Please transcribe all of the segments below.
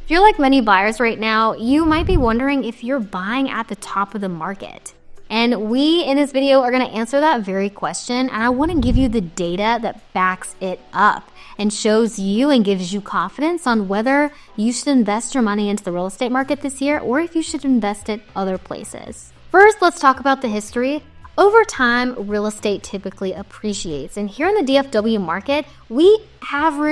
If you're like many buyers right now, you might be wondering if you're buying at the top of the market. And we, in this video, are going to answer that very question. And I want to give you the data that backs it up and shows you and gives you confidence on whether you should invest your money into the real estate market this year or if you should invest it other places. First, let's talk about the history. Over time, real estate typically appreciates. And here in the DFW market, we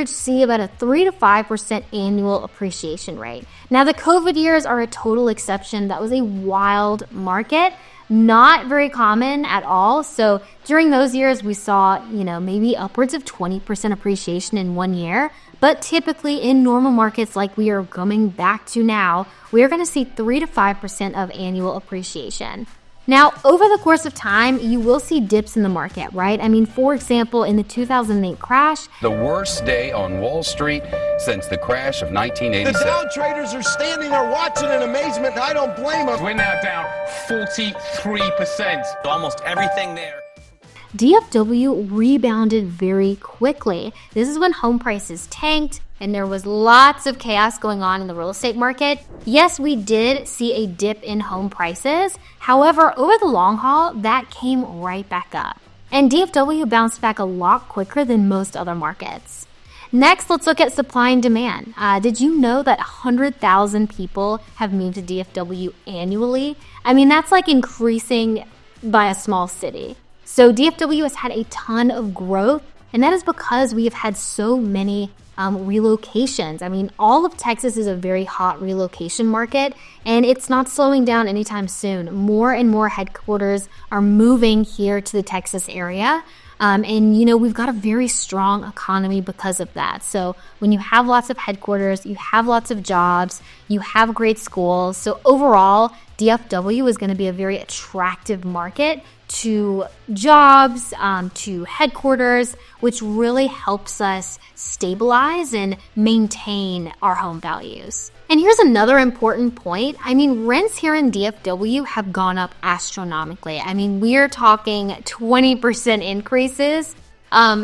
see about a 3 to 5% annual appreciation rate. Now, the COVID years are a total exception. That was a wild market, not very common at all. So during those years, we saw, maybe upwards of 20% appreciation in 1 year. But typically in normal markets like we are coming back to now, we are going to see 3 to 5% of annual appreciation. Now, over the course of time, you will see dips in the market, right? I mean, for example, in the 2008 crash, the worst day on Wall Street since the crash of 1987. The Dow traders are standing there watching in amazement. I don't blame them. We're now down 43%. Almost everything there. DFW rebounded very quickly. This is when home prices tanked and there was lots of chaos going on in the real estate market. Yes, we did see a dip in home prices. However, over the long haul, that came right back up. And DFW bounced back a lot quicker than most other markets. Next, let's look at supply and demand. Did you know that 100,000 people have moved to DFW annually? I mean, that's like increasing by a small city. So DFW has had a ton of growth, and that is because we have had so many relocations. I mean, all of Texas is a very hot relocation market, and it's not slowing down anytime soon. More and more headquarters are moving here to the Texas area. And we've got a very strong economy because of that. So when you have lots of headquarters, you have lots of jobs, you have great schools. So overall, DFW is going to be a very attractive market to jobs, to headquarters, which really helps us stabilize and maintain our home values. And here's another important point. I mean, rents here in DFW have gone up astronomically. I mean, we're talking 20% increases.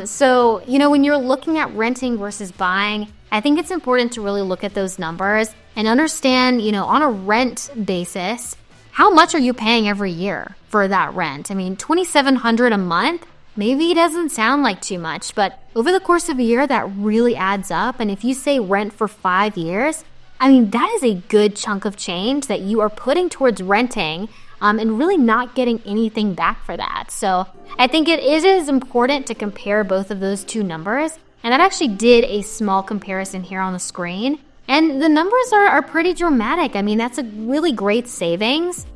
So, when you're looking at renting versus buying, I think it's important to really look at those numbers and understand, on a rent basis, how much are you paying every year for that rent? I mean, $2,700 a month, maybe it doesn't sound like too much, but over the course of a year, that really adds up. And if you say rent for 5 years, I mean, that is a good chunk of change that you are putting towards renting and really not getting anything back for that. So I think it is important to compare both of those two numbers. And that actually did a small comparison here on the screen. And the numbers are pretty dramatic. I mean, that's a really great savings.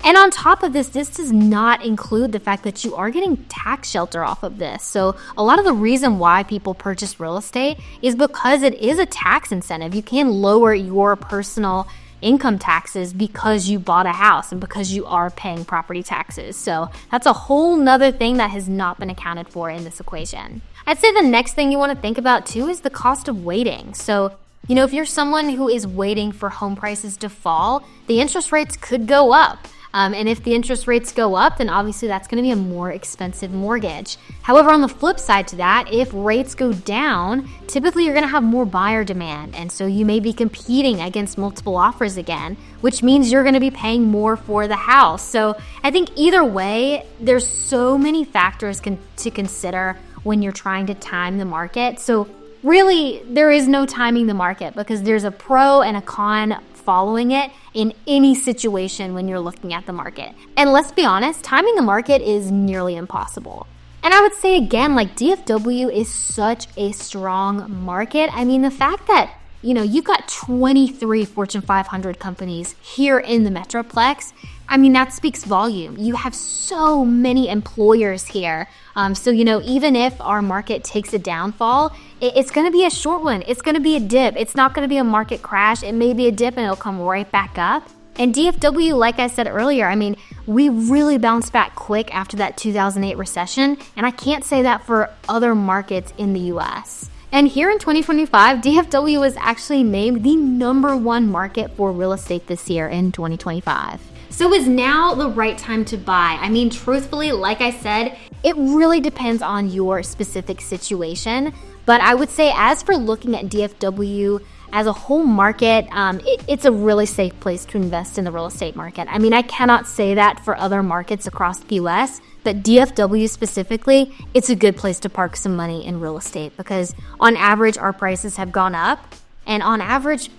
And on top of this does not include the fact that you are getting tax shelter off of this. So a lot of the reason why people purchase real estate is because it is a tax incentive. You can lower your personal income taxes because you bought a house and because you are paying property taxes. So that's a whole nother thing that has not been accounted for in this equation. I'd say the next thing you want to think about too is the cost of waiting. So if you're someone who is waiting for home prices to fall, the interest rates could go up. And if the interest rates go up, then obviously that's going to be a more expensive mortgage. However, on the flip side to that, if rates go down, typically you're going to have more buyer demand. And so you may be competing against multiple offers again, which means you're going to be paying more for the house. So I think either way, there's so many factors to consider when you're trying to time the market. So really, there is no timing the market because there's a pro and a con following it in any situation when you're looking at the market. And let's be honest, timing the market is nearly impossible. And I would say again, DFW is such a strong market. I mean, the fact that, you've got 23 Fortune 500 companies here in the Metroplex, I mean, that speaks volume. You have so many employers here. So, even if our market takes a downfall, it's going to be a short one. It's going to be a dip. It's not going to be a market crash. It may be a dip and it'll come right back up. And DFW, like I said earlier, I mean, we really bounced back quick after that 2008 recession. And I can't say that for other markets in the US. And here in 2025, DFW was actually named the #1 market for real estate this year in 2025. So is now the right time to buy? I mean, truthfully, like I said, it really depends on your specific situation. But I would say as for looking at DFW as a whole market, it's a really safe place to invest in the real estate market. I mean, I cannot say that for other markets across the US, but DFW specifically, it's a good place to park some money in real estate because on average, our prices have gone up, and on average,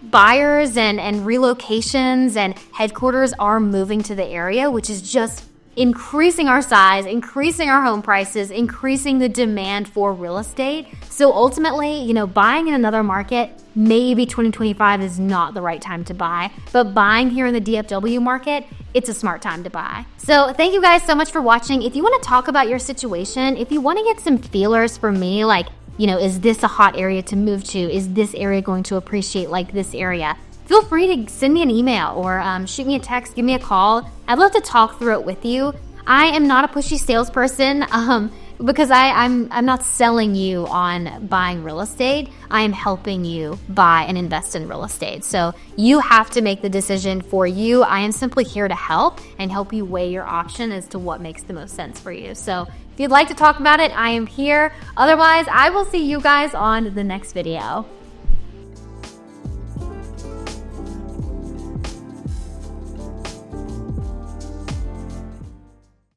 buyers and relocations and headquarters are moving to the area, which is just increasing our size, increasing our home prices, increasing the demand for real estate. So ultimately, buying in another market, maybe 2025 is not the right time to buy, but buying here in the DFW market, it's a smart time to buy. So thank you guys so much for watching. If you want to talk about your situation, if you want to get some feelers from me, like, is this a hot area to move to? Is this area going to appreciate like this area? Feel free to send me an email or shoot me a text, give me a call. I'd love to talk through it with you. I am not a pushy salesperson because I'm not selling you on buying real estate. I am helping you buy and invest in real estate. So you have to make the decision for you. I am simply here to help and help you weigh your option as to what makes the most sense for you. So if you'd like to talk about it, I am here. Otherwise, I will see you guys on the next video.